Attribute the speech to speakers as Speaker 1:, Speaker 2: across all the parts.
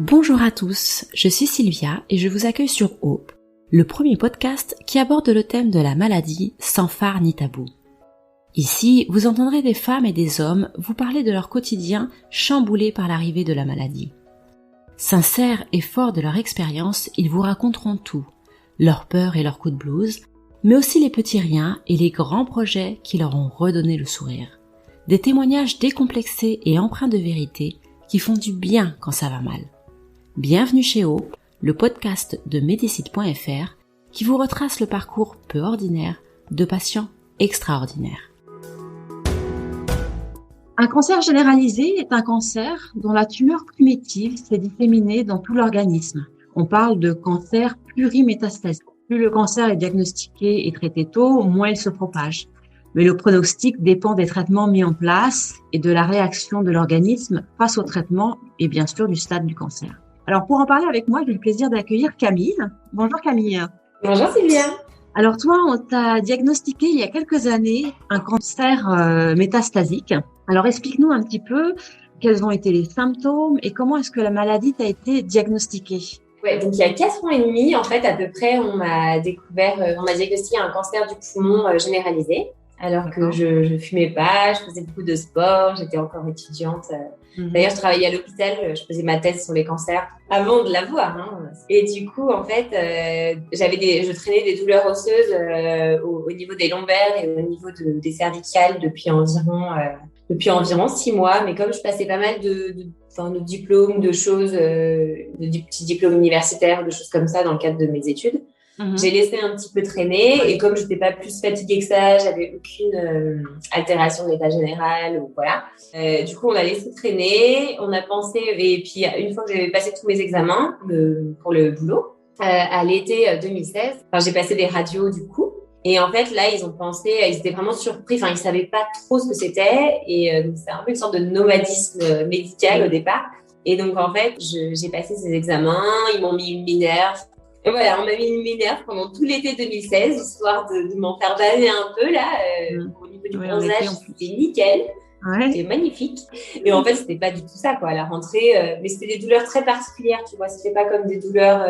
Speaker 1: Bonjour à tous, je suis Sylvia et je vous accueille sur Hope, le premier podcast qui aborde le thème de la maladie sans phare ni tabou. Ici, vous entendrez des femmes et des hommes vous parler de leur quotidien chamboulé par l'arrivée de la maladie. Sincères et forts de leur expérience, ils vous raconteront tout, leurs peurs et leurs coups de blues, mais aussi les petits riens et les grands projets qui leur ont redonné le sourire. Des témoignages décomplexés et empreints de vérité qui font du bien quand ça va mal. Bienvenue chez Hope, le podcast de Medicite.fr qui vous retrace le parcours peu ordinaire de patients extraordinaires.
Speaker 2: Un cancer généralisé est un cancer dont la tumeur primitive s'est disséminée dans tout l'organisme. On parle de cancer plurimétastasé. Plus le cancer est diagnostiqué et traité tôt, moins il se propage. Mais le pronostic dépend des traitements mis en place et de la réaction de l'organisme face au traitement et bien sûr du stade du cancer. Alors pour en parler avec moi, j'ai le plaisir d'accueillir Camille. Bonjour Camille.
Speaker 3: Bonjour Sylvia.
Speaker 2: Alors toi, on t'a diagnostiqué il y a quelques années un cancer métastasique. Alors explique-nous un petit peu quels ont été les symptômes et comment est-ce que la maladie t'a été diagnostiquée.
Speaker 3: Ouais, donc il y a 4 ans et demi, en fait, à peu près, on m'a diagnostiqué un cancer du poumon généralisé. Alors que je fumais pas, je faisais beaucoup de sport, j'étais encore étudiante. D'ailleurs, je travaillais à l'hôpital, je faisais ma thèse sur les cancers avant de l'avoir. Et du coup, en fait, je traînais des douleurs osseuses au niveau des lombaires et au niveau des cervicales depuis environ 6 mois. Mais comme je passais pas mal de diplômes, de choses, de petits diplômes universitaires, de choses comme ça dans le cadre de mes études, j'ai laissé un petit peu traîner et comme je n'étais pas plus fatiguée que ça, j'avais aucune altération de l'état général ou voilà. Du coup, on a laissé traîner, on a pensé et puis une fois que j'avais passé tous mes examens pour le boulot à l'été 2016, j'ai passé des radios du coup et en fait là ils étaient vraiment surpris, ils savaient pas trop ce que c'était et donc c'est un peu une sorte de nomadisme médical au départ et donc en fait j'ai passé ces examens, ils m'ont mis une minerve. Et voilà, on m'a mis une minerve pendant tout l'été 2016, histoire de m'en faire baver un peu, là. Au niveau du bronzage, c'était nickel. Ouais. C'était magnifique. Et en fait, c'était pas du tout ça, quoi. À la rentrée, mais c'était des douleurs très particulières, tu vois. C'était pas comme des douleurs,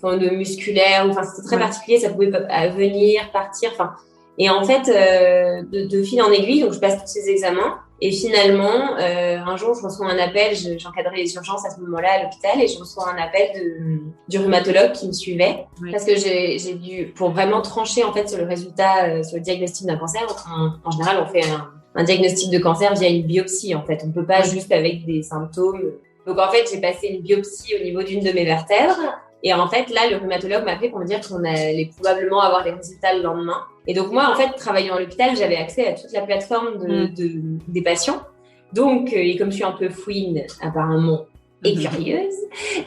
Speaker 3: de musculaires, c'était très particulier. Ça pouvait venir, partir, Et en fait, de fil en aiguille, donc je passe tous ces examens. Et finalement, un jour, je reçois un appel, j'encadrais les urgences à ce moment-là à l'hôpital et je reçois un appel du rhumatologue qui me suivait parce que j'ai dû, pour vraiment trancher en fait sur le résultat, sur le diagnostic d'un cancer, en général, on fait un diagnostic de cancer via une biopsie en fait. On peut pas juste avec des symptômes. Donc en fait, j'ai passé une biopsie au niveau d'une de mes vertèbres. Et en fait, là, le rhumatologue m'a appelé pour me dire qu'on allait probablement avoir les résultats le lendemain. Et donc, moi, en fait, travaillant à l'hôpital, j'avais accès à toute la plateforme des patients. Donc, et comme je suis un peu fouine, apparemment, et curieuse,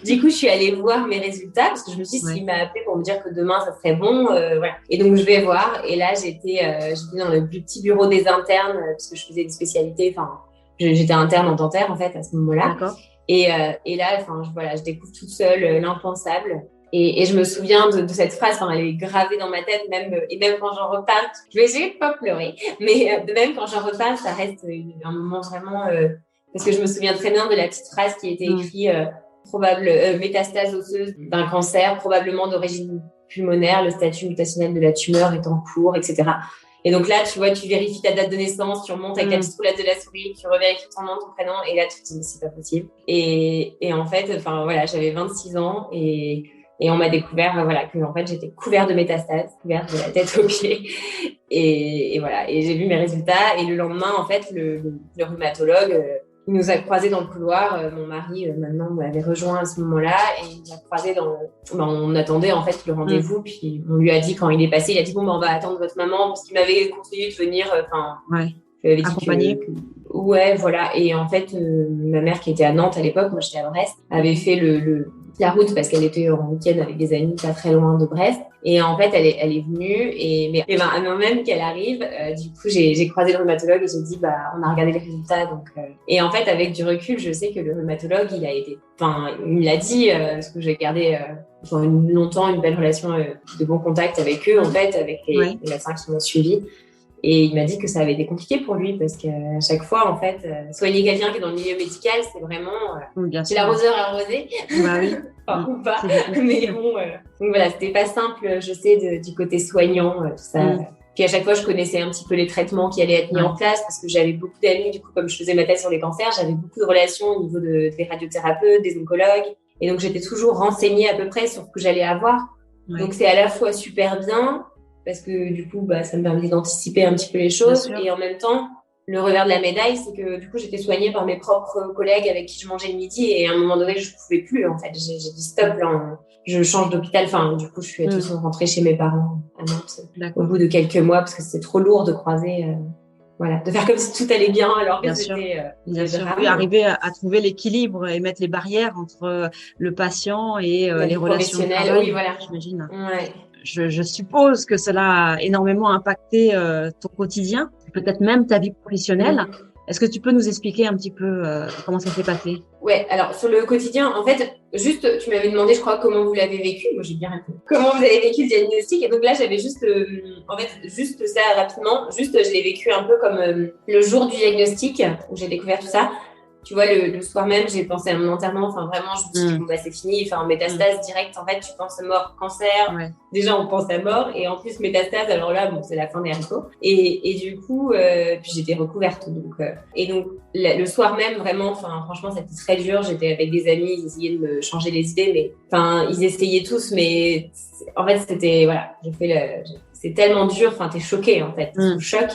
Speaker 3: du coup, je suis allée voir mes résultats parce que je me suis dit, s'il m'a appelé pour me dire que demain, ça serait bon, voilà. Et donc, je vais voir. Et là, j'étais dans le plus petit bureau des internes parce que je faisais des spécialités. J'étais interne en dentaire, en fait, à ce moment-là. D'accord. Et là, je découvre toute seule l'impensable. Et je me souviens de cette phrase, elle est gravée dans ma tête, même quand j'en reparle. Je vais essayer de pas pleurer, mais même quand j'en reparle, ça reste un moment vraiment, parce que je me souviens très bien de la petite phrase qui était écrite, probable métastase osseuse d'un cancer, probablement d'origine pulmonaire, le statut mutationnel de la tumeur est en cours, etc. Et donc là, tu vois, tu vérifies ta date de naissance, tu remontes avec la petite roulette de la souris, tu revérifies ton nom, ton prénom, et là, tu te dis, c'est pas possible. Et en fait, j'avais 26 ans et on m'a découvert, que en fait, j'étais couverte de métastases, couverte de la tête aux pieds. Et voilà. Et j'ai vu mes résultats. Et le lendemain, en fait, le rhumatologue, il nous a croisés dans le couloir. Mon mari, maintenant, m'avait rejoint à ce moment-là. Et il nous a croisés on attendait, en fait, le rendez-vous. Puis, on lui a dit, quand il est passé, il a dit, on va attendre votre maman. Parce qu'il m'avait conseillé de venir, je lui avais dit
Speaker 2: accompagner.
Speaker 3: Ouais, voilà. Et en fait, ma mère, qui était à Nantes à l'époque, moi, j'étais à Brest, avait fait la route parce qu'elle était en week-end avec des amis pas très loin de Brest. Et en fait, elle est venue mais avant même qu'elle arrive, du coup, j'ai croisé le rhumatologue et j'ai dit, on a regardé les résultats. Donc, et en fait, avec du recul, je sais que le rhumatologue, il me l'a dit, parce que j'ai gardé longtemps une belle relation de bon contact avec eux, en fait, avec les médecins qui m'ont suivi. Et il m'a dit que ça avait été compliqué pour lui parce qu'à chaque fois, en fait, soigner quelqu'un qui est dans le milieu médical, c'est vraiment c'est l'arroseur arrosé,
Speaker 2: bah oui.
Speaker 3: enfin, ou pas. Mais bon, donc voilà, c'était pas simple, je sais, du côté soignant, tout ça. Puis à chaque fois, je connaissais un petit peu les traitements qui allaient être mis en place parce que j'avais beaucoup d'amis. Du coup, comme je faisais ma thèse sur les cancers, j'avais beaucoup de relations au niveau des radiothérapeutes, des oncologues. Et donc, j'étais toujours renseignée à peu près sur ce que j'allais avoir. Ouais. Donc, c'est à la fois super bien parce que du coup, ça me permet d'anticiper un petit peu les choses. Et en même temps, le revers de la médaille, c'est que du coup, j'étais soignée par mes propres collègues avec qui je mangeais le midi. Et à un moment donné, je ne pouvais plus, en fait. J'ai dit stop, là, je change d'hôpital. Enfin, du coup, je suis rentrée chez mes parents à Nantes au bout de quelques mois parce que c'était trop lourd de croiser... Voilà, de faire comme si tout allait bien alors que c'était
Speaker 2: oui, arriver à trouver l'équilibre et mettre les barrières entre le patient et les relations de travail.
Speaker 3: Oui, voilà,
Speaker 2: j'imagine.
Speaker 3: Ouais.
Speaker 2: Je suppose que cela a énormément impacté ton quotidien, peut-être même ta vie professionnelle. Est-ce que tu peux nous expliquer un petit peu comment ça s'est passé?
Speaker 3: Ouais, alors sur le quotidien, en fait, juste, tu m'avais demandé, je crois, comment vous l'avez vécu. Moi, j'ai bien répondu. Comment vous avez vécu le diagnostic? Et donc là, j'avais juste, en fait, juste ça rapidement. Juste, je l'ai vécu un peu comme le jour du diagnostic où j'ai découvert tout ça. Tu vois, le soir même, j'ai pensé à mon enterrement. Enfin, vraiment, je me suis dit, bon, c'est fini. Enfin, en métastase directe, en fait, tu penses mort, cancer. Ouais. Déjà, on pense à mort. Et en plus, métastase, alors là, bon, c'est la fin des haricots. Et du coup, puis j'étais recouverte. Donc, et donc, le soir même, vraiment, enfin, franchement, c'était très dur. J'étais avec des amis, ils essayaient de me changer les idées, mais, enfin, ils essayaient tous, mais en fait, c'était, voilà, c'est tellement dur. Enfin, t'es choquée, en fait. T'es sous choc.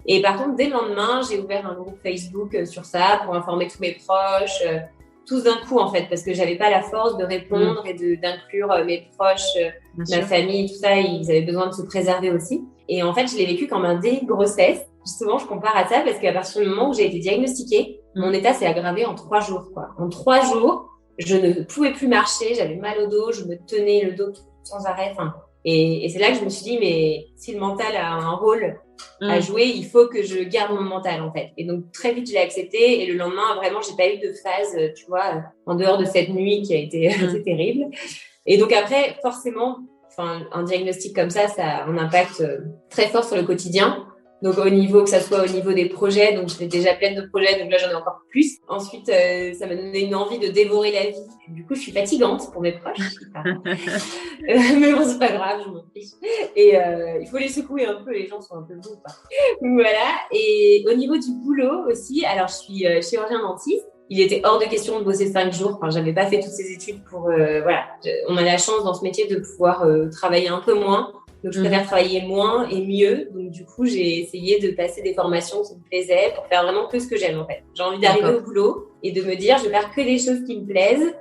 Speaker 3: Et par contre, dès le lendemain, j'ai ouvert un groupe Facebook sur ça pour informer tous mes proches, tous d'un coup en fait, parce que j'avais pas la force de répondre et d'inclure mes proches, ma famille, tout ça. Ils avaient besoin de se préserver aussi. Et en fait, je l'ai vécu comme un délit de grossesse. Souvent, je compare à ça parce qu'à partir du moment où j'ai été diagnostiquée, mon état s'est aggravé en 3 jours. Quoi. En 3 jours, je ne pouvais plus marcher, j'avais mal au dos, je me tenais le dos sans arrêt. Enfin, et c'est là que je me suis dit, mais si le mental a un rôle à jouer, il faut que je garde mon mental en fait. Et donc très vite je l'ai accepté et le lendemain vraiment j'ai pas eu de phase, tu vois, en dehors de cette nuit qui a été assez terrible. Et donc après forcément, enfin un diagnostic comme ça a un impact très fort sur le quotidien. Donc au niveau que ça soit au niveau des projets, donc j'étais déjà pleine de projets, donc là j'en ai encore plus. Ensuite ça m'a donné une envie de dévorer la vie. Du coup je suis fatigante pour mes proches, mais bon c'est pas grave, je m'en fiche. Et il faut les secouer un peu, les gens sont un peu beaux. Voilà. Et au niveau du boulot aussi, alors je suis chirurgien dentiste. Il était hors de question de bosser 5 jours. Enfin, j'avais pas fait toutes ces études pour voilà. On a la chance dans ce métier de pouvoir travailler un peu moins. Donc, je préfère travailler moins et mieux. Donc, du coup, j'ai essayé de passer des formations qui me plaisaient pour faire vraiment que ce que j'aime, en fait. J'ai envie d'arriver au boulot et de me dire, je vais faire que des choses qui me plaisent.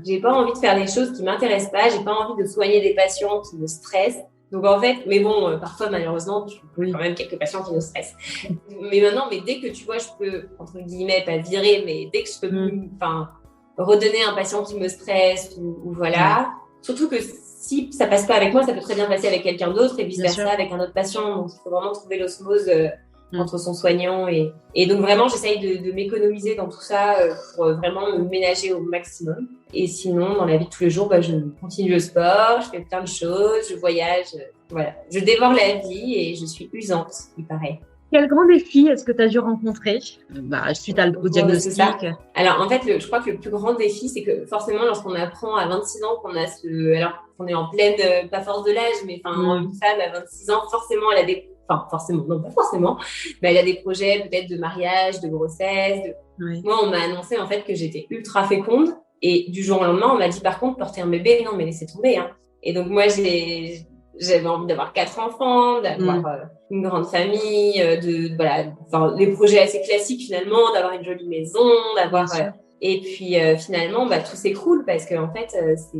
Speaker 3: J'ai pas envie de faire des choses qui m'intéressent pas. J'ai pas envie de soigner des patients qui me stressent. Donc, en fait, mais bon, parfois, malheureusement, tu as quand même quelques patients qui me stressent. Mais maintenant, dès que tu vois, je peux, entre guillemets, pas virer, mais dès que je peux, redonner un patient qui me stresse ou voilà. Surtout que si ça passe pas avec moi, ça peut très bien passer avec quelqu'un d'autre et vice versa avec un autre patient. Donc, il faut vraiment trouver l'osmose entre son soignant et donc vraiment, j'essaye de m'économiser dans tout ça pour vraiment me ménager au maximum. Et sinon, dans la vie de tous les jours, je continue le sport, je fais plein de choses, je voyage, voilà. Je dévore la vie et je suis usante, il paraît.
Speaker 2: Quel grand défi est-ce que tu as dû rencontrer suite au diagnostic?
Speaker 3: Alors, en fait, je crois que le plus grand défi, c'est que forcément, lorsqu'on apprend à 26 ans qu'on a alors qu'on est en pleine, pas force de l'âge, mais une femme à 26 ans, forcément, elle a des... Enfin, forcément, non, pas forcément, mais elle a des projets peut-être de mariage, de grossesse. Moi, on m'a annoncé en fait que j'étais ultra féconde et du jour au lendemain, on m'a dit par contre, porter un bébé, non, mais laissez tomber. Hein. Et donc, moi, j'avais envie d'avoir 4 enfants, d'avoir une grande famille, les projets assez classiques finalement, d'avoir une jolie maison, d'avoir... et puis finalement, tout s'écroule parce que en fait, c'est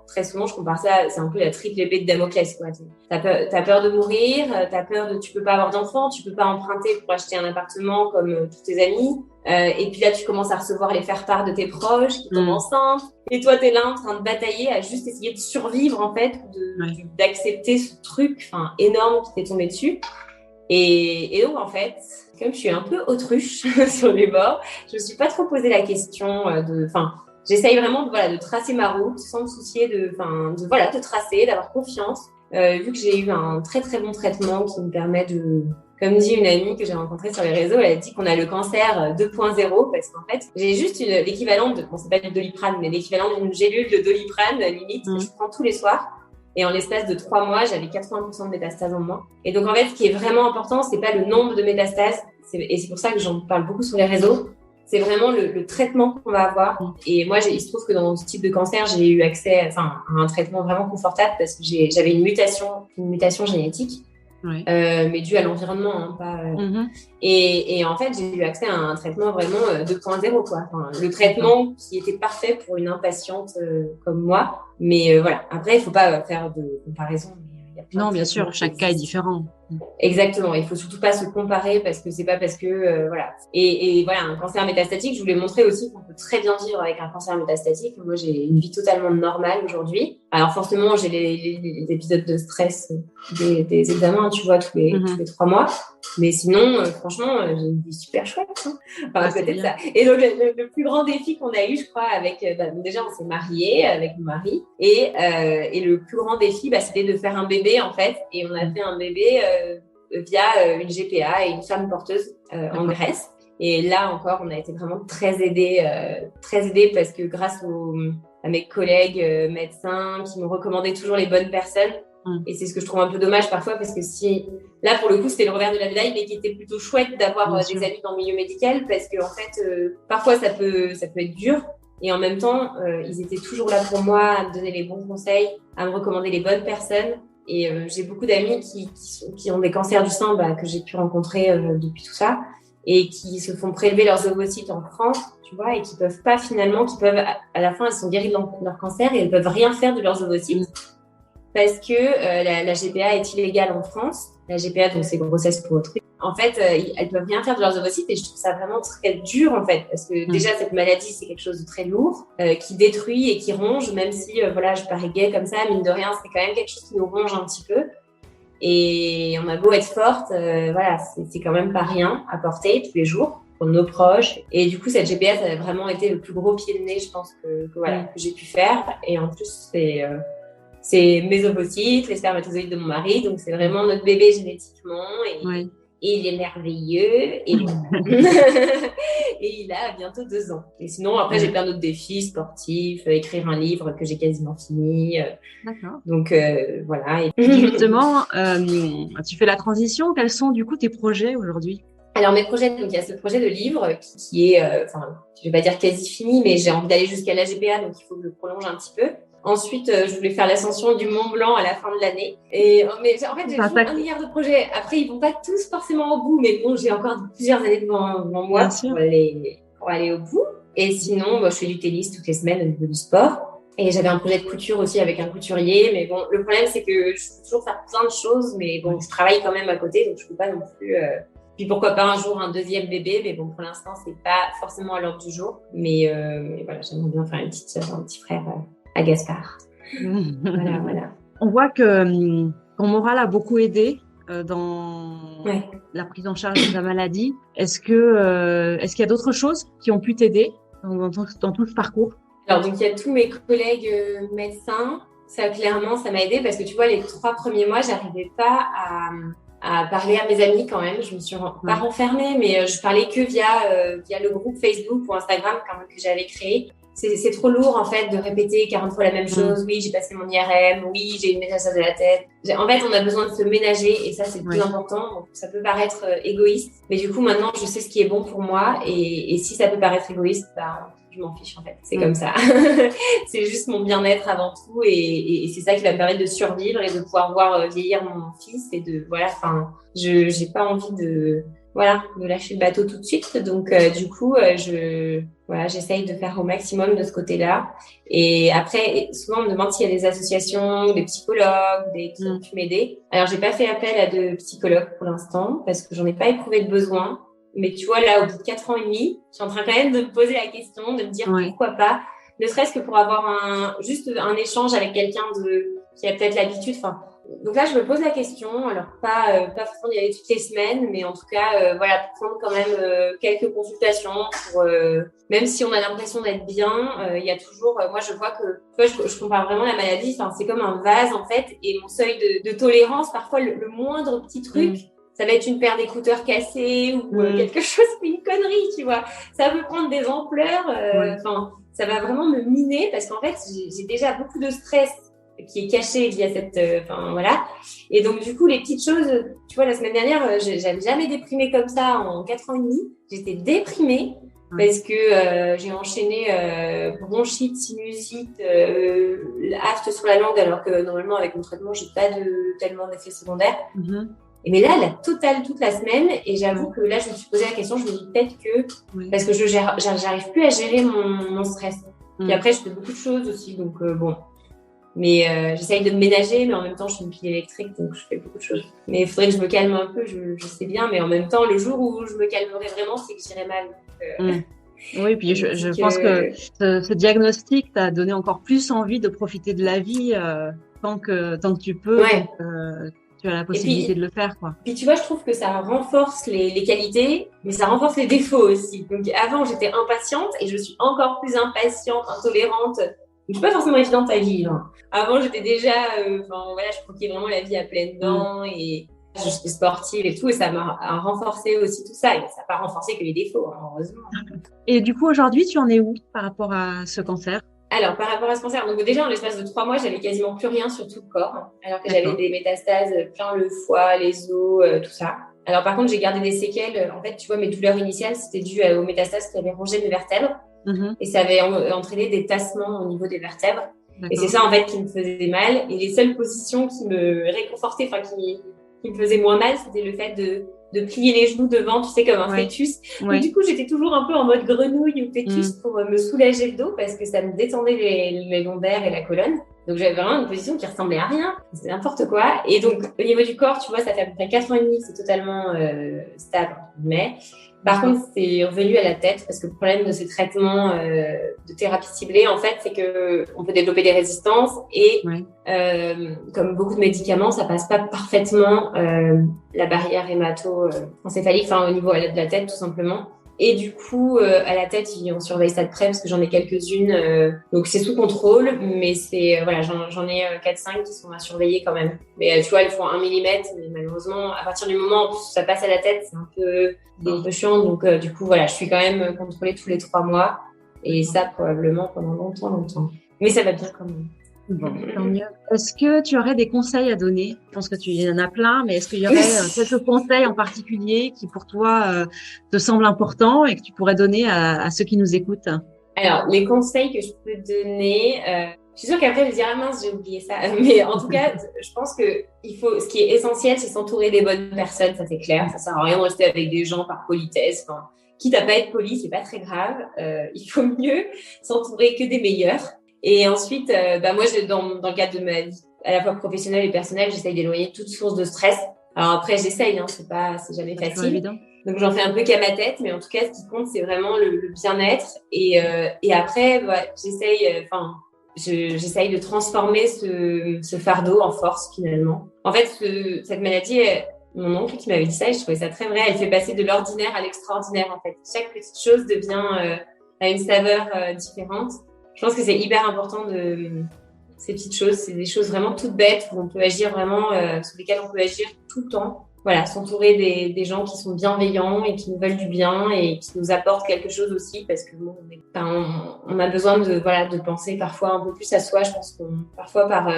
Speaker 3: très souvent je compare ça, c'est un peu la triple épée de Damoclès quoi. T'as peur de mourir, tu peux pas avoir d'enfants, tu peux pas emprunter pour acheter un appartement comme tous tes amis. Et puis là, tu commences à recevoir les faire-part de tes proches qui tombent enceintes. Et toi, t'es là en train de batailler à juste essayer de survivre en fait, d'accepter ce truc, énorme qui t'est tombé dessus. Et donc en fait, comme je suis un peu autruche sur les bords, je me suis pas trop posé la question j'essaye vraiment de tracer ma route sans me soucier de tracer, d'avoir confiance. Vu que j'ai eu un très très bon traitement qui me permet Comme dit une amie que j'ai rencontrée sur les réseaux, elle a dit qu'on a le cancer 2.0 parce qu'en fait, j'ai juste l'équivalent de, bon, c'est pas du Doliprane, mais l'équivalent d'une gélule de Doliprane, limite, que je prends tous les soirs. Et en l'espace de 3 mois, j'avais 80% de métastases en moins. Et donc, en fait, ce qui est vraiment important, c'est pas le nombre de métastases. Et c'est pour ça que j'en parle beaucoup sur les réseaux. C'est vraiment le traitement qu'on va avoir. Et moi, il se trouve que dans ce type de cancer, j'ai eu accès, à un traitement vraiment confortable parce que j'avais une mutation génétique. Oui. Mais dû à l'environnement, hein, pas. Et en fait, j'ai eu accès à un traitement vraiment 2.0, quoi. Enfin, le traitement qui était parfait pour une impatiente comme moi. Mais voilà. Après, il faut pas faire de comparaison.
Speaker 2: Non, bien sûr, chaque cas est différent.
Speaker 3: Exactement. Il faut surtout pas se comparer parce que c'est pas parce que voilà. Et voilà, un cancer métastatique, je voulais montrer aussi qu'on peut très bien vivre avec un cancer métastatique. Moi, j'ai une vie totalement normale aujourd'hui. Alors forcément, j'ai les épisodes de stress des examens, tu vois, tous les 3 mois. Mais sinon, franchement, j'ai une vie super chouette. Hein. Enfin, peut-être ça. Et donc, le plus grand défi qu'on a eu, je crois, avec déjà, on s'est mariés avec mon mari. Et le plus grand défi, c'était de faire un bébé, en fait. Et on a fait un bébé via une GPA et une femme porteuse en Grèce. Et là encore, on a été vraiment très aidés parce que grâce à mes collègues médecins qui m'ont recommandé toujours les bonnes personnes. Et c'est ce que je trouve un peu dommage parfois parce que là pour le coup c'était le revers de la médaille mais qui était plutôt chouette d'avoir des amis dans le milieu médical parce que en fait parfois ça peut être dur et en même temps ils étaient toujours là pour moi à me donner les bons conseils, à me recommander les bonnes personnes et j'ai beaucoup d'amis qui ont des cancers du sein que j'ai pu rencontrer depuis tout ça et qui se font prélever leurs ovocytes en France, tu vois, et qui peuvent à la fin elles sont guéries de leur cancer et elles peuvent rien faire de leurs ovocytes. Parce que la GPA est illégale en France. La GPA, donc c'est grossesse pour autrui. En fait, elles peuvent rien faire de leurs ovocytes et je trouve ça vraiment très dur en fait, parce que déjà cette maladie c'est quelque chose de très lourd, qui détruit et qui ronge, même si je parais gaie comme ça, mine de rien, c'est quand même quelque chose qui nous ronge un petit peu. Et on a beau être forte, c'est quand même pas rien à porter tous les jours pour nos proches. Et du coup, cette GPA, ça a vraiment été le plus gros pied de nez, je pense que j'ai pu faire. Et en plus, c'est mes ovocytes, les spermatozoïdes de mon mari, donc c'est vraiment notre bébé génétiquement et il est merveilleux et il a bientôt 2 ans. Et sinon après j'ai plein d'autres défis sportifs, écrire un livre que j'ai quasiment fini.
Speaker 2: D'accord.
Speaker 3: Donc voilà. Et
Speaker 2: justement, tu fais la transition. Quels sont du coup tes projets aujourd'hui?
Speaker 3: Alors mes projets, donc il y a ce projet de livre qui est, je vais pas dire quasi fini, mais j'ai envie d'aller jusqu'à la GPA, donc il faut que je le prolonge un petit peu. Ensuite, je voulais faire l'ascension du Mont Blanc à la fin de l'année. Mais en fait, j'ai toujours 1 milliard de projets. Après, ils vont pas tous forcément au bout, mais bon, j'ai encore plusieurs années devant moi pour aller au bout. Et sinon, je fais du tennis toutes les semaines au niveau du sport. Et j'avais un projet de couture aussi avec un couturier. Mais bon, le problème, c'est que je peux toujours faire plein de choses, mais bon, je travaille quand même à côté, donc je peux pas non plus. Puis pourquoi pas un jour un deuxième bébé, mais bon, pour l'instant, c'est pas forcément à l'ordre du jour. Mais voilà, j'aimerais bien faire un petit frère. À Gaspard. Voilà.
Speaker 2: On voit que ton moral a beaucoup aidé dans la prise en charge de ta maladie. Est-ce qu'il y a d'autres choses qui ont pu t'aider dans tout ce parcours?
Speaker 3: Alors, donc, il y a tous mes collègues médecins. Ça, clairement, ça m'a aidé parce que tu vois, les 3 premiers mois, j'arrivais pas à parler à mes amis quand même. Je me suis pas renfermée, mais je parlais que via le groupe Facebook ou Instagram que j'avais créé. C'est trop lourd en fait de répéter 40 fois la même chose. Oui, j'ai passé mon IRM. Oui, j'ai une métastase de la tête. En fait, on a besoin de se ménager et ça, c'est le plus important. Donc, ça peut paraître égoïste, mais du coup, maintenant, je sais ce qui est bon pour moi et si ça peut paraître égoïste, je m'en fiche en fait. C'est comme ça. C'est juste mon bien-être avant tout et c'est ça qui va me permettre de survivre et de pouvoir voir vieillir mon fils et j'ai pas envie de lâcher le bateau tout de suite. Donc, du coup, j'essaye de faire au maximum de ce côté-là. Et après, souvent, on me demande s'il y a des associations, des psychologues, qui ont pu m'aider. Alors, j'ai pas fait appel à de psychologues pour l'instant parce que j'en ai pas éprouvé de besoin. Mais tu vois, là, au bout de 4 ans et demi, je suis en train quand même de me poser la question, de me dire pourquoi pas, ne serait-ce que pour avoir juste un échange avec quelqu'un qui a peut-être l'habitude. Donc là, je me pose la question. Alors, pas forcément d'y aller toutes les semaines, mais en tout cas, prendre quand même quelques consultations pour, même si on a l'impression d'être bien, il y a toujours, moi, je vois que, tu vois, je compare vraiment la maladie, c'est comme un vase, en fait, et mon seuil de tolérance, parfois, le moindre petit truc, ça va être une paire d'écouteurs cassés ou quelque chose, une connerie, tu vois. Ça peut prendre des ampleurs. Enfin, ça va vraiment me miner parce qu'en fait, j'ai déjà beaucoup de stress qui est caché via cette, voilà. Et donc, du coup, les petites choses, tu vois, la semaine dernière, j'avais jamais déprimé comme ça en 4 ans et demi. J'étais déprimée parce que j'ai enchaîné bronchite, sinusite, afte sur la langue, alors que normalement, avec mon traitement, j'ai pas tellement d'effets secondaires. Et mais là, la totale toute la semaine, et j'avoue que là, je me suis posé la question, je me dis peut-être que, parce que j'arrive plus à gérer mon stress. Puis après, je fais beaucoup de choses aussi, donc bon. Mais j'essaye de me ménager, mais en même temps, je suis une pile électrique, donc je fais beaucoup de choses. Mais il faudrait que je me calme un peu, je sais bien, mais en même temps, le jour où je me calmerai vraiment, c'est que j'irai mal.
Speaker 2: Oui, puis je pense que ce diagnostic t'a donné encore plus envie de profiter de la vie tant que tu peux. Tu as la possibilité de le faire, quoi.
Speaker 3: Puis tu vois, je trouve que ça renforce les qualités, mais ça renforce les défauts aussi. Donc avant, j'étais impatiente et je suis encore plus impatiente, intolérante. Donc, je suis pas forcément évidente à vivre. Avant, j'étais déjà, voilà, je croquais vraiment la vie à pleines dents et je suis sportive et tout, et ça m'a renforcé aussi tout ça. Et ça n'a pas renforcé que les défauts, hein, heureusement.
Speaker 2: Et du coup, aujourd'hui, tu en es où par rapport à ce cancer?
Speaker 3: Alors, par rapport à ce cancer, donc déjà, en l'espace de 3 mois, j'avais quasiment plus rien sur tout le corps, alors que j'avais des métastases plein le foie, les os, tout ça. Alors, par contre, j'ai gardé des séquelles. En fait, tu vois, mes douleurs initiales, c'était dû aux métastases qui avaient rongé mes vertèbres. Et ça avait entraîné des tassements au niveau des vertèbres. Et c'est ça, en fait, qui me faisait mal. Et les seules positions qui me réconfortaient, qui me faisaient moins mal, c'était le fait de plier les genoux devant, tu sais, comme un fœtus. Donc, du coup, j'étais toujours un peu en mode grenouille ou fœtus pour me soulager le dos parce que ça me détendait les lombaires et la colonne. Donc, j'avais vraiment une position qui ressemblait à rien. C'était n'importe quoi. Et donc, au niveau du corps, tu vois, ça fait à peu près 4 ans et demi que c'est totalement stable, mais par contre, c'est revenu à la tête parce que le problème de ces traitements de thérapie ciblée, en fait, c'est que on peut développer des résistances et comme beaucoup de médicaments, ça passe pas parfaitement la barrière hémato-encéphalique, au niveau de la tête, tout simplement. Et du coup, à la tête, on surveille ça de près parce que j'en ai quelques-unes. Donc, c'est sous contrôle, mais j'en ai 4-5 qui sont à surveiller quand même. Mais tu vois, elles font 1 millimètre. Mais malheureusement, à partir du moment où ça passe à la tête, c'est un peu chiant. Donc, du coup, voilà, je suis quand même contrôlée tous les 3 mois. Et ça, probablement pendant longtemps. Mais ça va bien quand même.
Speaker 2: Bon, tant mieux. Est-ce que tu aurais des conseils à donner? Je pense que tu y en as plein, mais est-ce qu'il y aurait quelques conseils en particulier qui pour toi te semblent importants et que tu pourrais donner à ceux qui nous écoutent?
Speaker 3: Alors, les conseils que je peux donner, je suis sûre qu'après je vais dire ah mince, j'ai oublié ça. Mais en tout cas, je pense que ce qui est essentiel, c'est s'entourer des bonnes personnes, ça c'est clair. Ça sert à rien de rester avec des gens par politesse. Quitte à pas être poli, c'est pas très grave. Il faut mieux s'entourer que des meilleurs. Et ensuite, moi, dans le cadre de ma vie, à la fois professionnelle et personnelle, j'essaye d'éloigner toute source de stress. Alors après, j'essaye, c'est jamais facile. Donc j'en fais un peu qu'à ma tête, mais en tout cas, ce qui compte, c'est vraiment le bien-être. Et après, j'essaye de transformer ce fardeau en force finalement. En fait, cette maladie, mon oncle qui m'avait dit ça, et je trouvais ça très vrai. Elle fait passer de l'ordinaire à l'extraordinaire. En fait, chaque petite chose devient a une saveur différente. Je pense que c'est hyper important ces petites choses. C'est des choses vraiment toutes bêtes où on peut agir vraiment, sur lesquelles on peut agir tout le temps. Voilà, s'entourer des gens qui sont bienveillants et qui nous veulent du bien et qui nous apportent quelque chose aussi parce que on a besoin de penser parfois un peu plus à soi. Je pense parfois par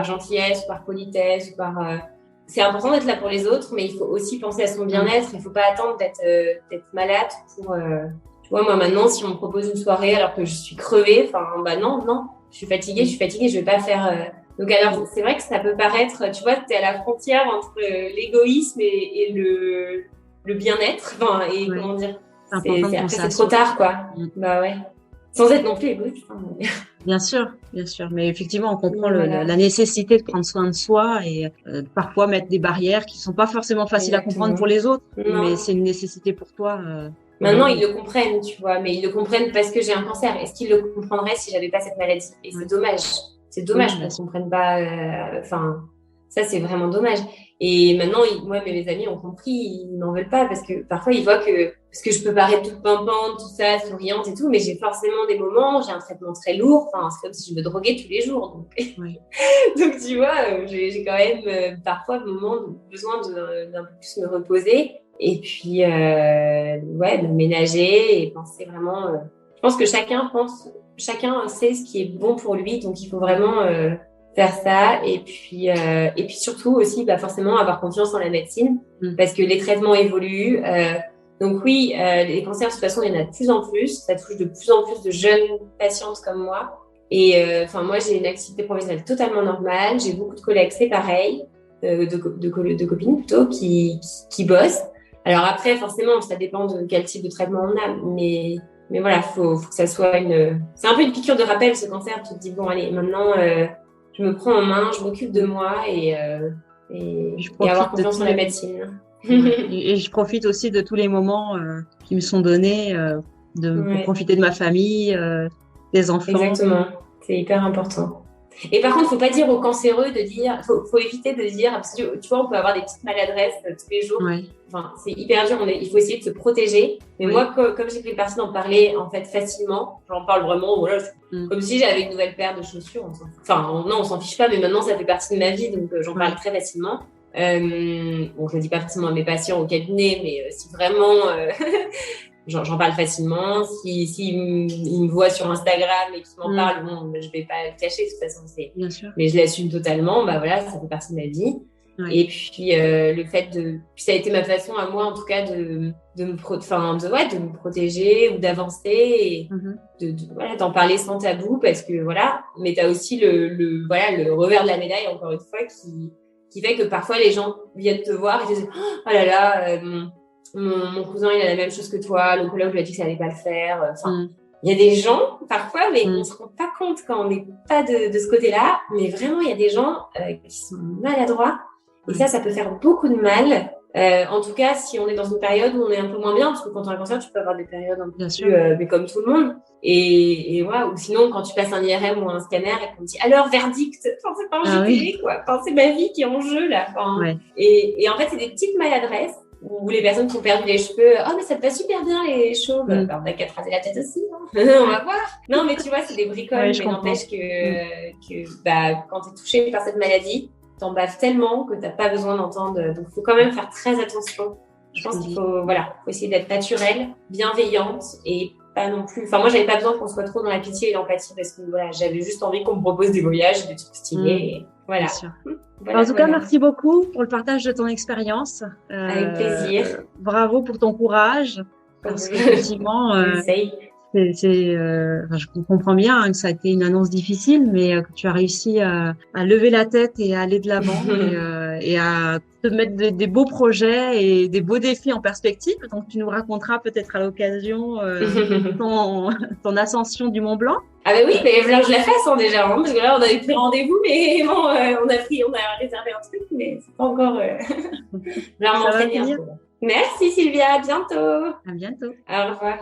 Speaker 3: gentillesse ou par politesse ou c'est important d'être là pour les autres, mais il faut aussi penser à son bien-être. Il faut pas attendre d'être malade pour tu vois, moi, maintenant, si on me propose une soirée alors que je suis crevée, non, je suis fatiguée, je vais pas faire... Donc, alors, c'est vrai que ça peut paraître, tu vois, t'es à la frontière entre l'égoïsme et le bien-être, comment dire, c'est trop tard, quoi. Bah ouais. Sans être non plus égoïste.
Speaker 2: Bien sûr. Mais effectivement, on comprend la nécessité de prendre soin de soi et parfois mettre des barrières qui sont pas forcément faciles à comprendre pour les autres, mais c'est une nécessité pour toi.
Speaker 3: Maintenant, ils le comprennent, tu vois, mais ils le comprennent parce que j'ai un cancer. Est-ce qu'ils le comprendraient si j'avais pas cette maladie? Et c'est dommage. C'est dommage qu'ils ne comprennent pas. Ça, c'est vraiment dommage. Et maintenant, moi, mes amis ont compris, ils n'en veulent pas parce que parfois, ils voient parce que je peux paraître toute pimpante, tout ça, souriante et tout, mais j'ai forcément des moments, j'ai un traitement très lourd. Enfin, c'est comme si je me droguais tous les jours. Donc,
Speaker 2: Oui.
Speaker 3: donc tu vois, j'ai quand même parfois besoin d'un peu plus me reposer. Et puis, ouais, de ménager et penser vraiment. Je pense que chacun sait ce qui est bon pour lui, donc il faut vraiment faire ça. Et puis surtout aussi, forcément avoir confiance en la médecine, parce que les traitements évoluent. Donc oui, les cancers de toute façon, il y en a de plus en plus. Ça touche de plus en plus de jeunes patientes comme moi. Et moi, j'ai une activité professionnelle totalement normale. J'ai beaucoup de collègues, c'est pareil, de copines plutôt, qui bossent. Alors après, forcément, ça dépend de quel type de traitement on a, mais voilà, faut que ça soit c'est un peu une piqûre de rappel, ce cancer. Tu te dis, bon, allez, maintenant, je me prends en main, je m'occupe de moi et avoir confiance en la médecine.
Speaker 2: Et je profite aussi de tous les moments qui me sont donnés pour profiter de ma famille, des enfants.
Speaker 3: Exactement, c'est hyper important. Et par contre, faut pas dire aux cancéreux de dire, faut éviter de dire, parce que tu vois, on peut avoir des petites maladresses tous les jours.
Speaker 2: Ouais.
Speaker 3: Enfin, c'est hyper dur. Il faut essayer de se protéger. Mais moi, comme j'ai pris le parti d'en parler en fait facilement, j'en parle vraiment. Voilà, comme si j'avais une nouvelle paire de chaussures. Non, on s'en fiche pas. Mais maintenant, ça fait partie de ma vie, donc j'en parle très facilement. Bon, je le dis pas forcément à mes patients au cabinet, mais si vraiment. J'en parle facilement. Si il me voit sur Instagram et qu'il m'en parle, bon, je vais pas le cacher de toute façon.
Speaker 2: Bien sûr.
Speaker 3: Mais je l'assume totalement. Voilà, ça fait partie de ma vie. Ouais. Et puis le fait puis ça a été ma façon à moi en tout cas de me protéger ou d'avancer et voilà, d'en parler sans tabou, parce que voilà. Mais t'as aussi le revers de la médaille, encore une fois, qui fait que parfois les gens viennent te voir et te disent oh là là. Mon cousin, il a la même chose que toi. L'oncologue lui a dit que ça allait pas le faire. Il y a des gens, parfois, mais on se rend pas compte quand on n'est pas de ce côté-là. Mais vraiment, il y a des gens qui sont maladroits. Et ça peut faire beaucoup de mal. En tout cas, si on est dans une période où on est un peu moins bien, parce que quand on a un cancer, tu peux avoir des périodes un peu plus, mais comme tout le monde. Et voilà. Ou sinon, quand tu passes un IRM ou un scanner et qu'on te dit alors verdict, enfin, c'est pas un jeu quoi. Enfin, c'est ma vie qui est en jeu là. Enfin, et en fait, c'est des petites maladresses. Ou les personnes qui ont perdu les cheveux, oh mais ça te va super bien les chauves, on n'a qu'à te raser la tête aussi, hein. On va voir. Non mais tu vois, c'est des bricoles, mais n'empêche que quand t'es touché par cette maladie, t'en baves tellement que t'as pas besoin d'entendre, donc faut quand même faire très attention. Je pense qu'il faut essayer d'être naturelle, bienveillante et pas non plus, moi j'avais pas besoin qu'on soit trop dans la pitié et l'empathie, parce que j'avais juste envie qu'on me propose des voyages, des trucs stylés, et voilà.
Speaker 2: En tout cas, merci beaucoup pour le partage de ton expérience.
Speaker 3: Avec plaisir.
Speaker 2: Bravo pour ton courage, parce qu'effectivement, je comprends bien que ça a été une annonce difficile, mais que tu as réussi à lever la tête et à aller de l'avant et à te mettre des beaux projets et des beaux défis en perspective. Donc, tu nous raconteras peut-être à l'occasion ton ascension du Mont Blanc.
Speaker 3: Ah ben oui, mais je la fais déjà, hein, parce que là on avait pris rendez-vous, mais bon, on a réservé un truc, mais c'est pas encore. Je vais m'entraîner un peu. Merci Sylvia, à bientôt.
Speaker 2: À bientôt.
Speaker 3: Au revoir.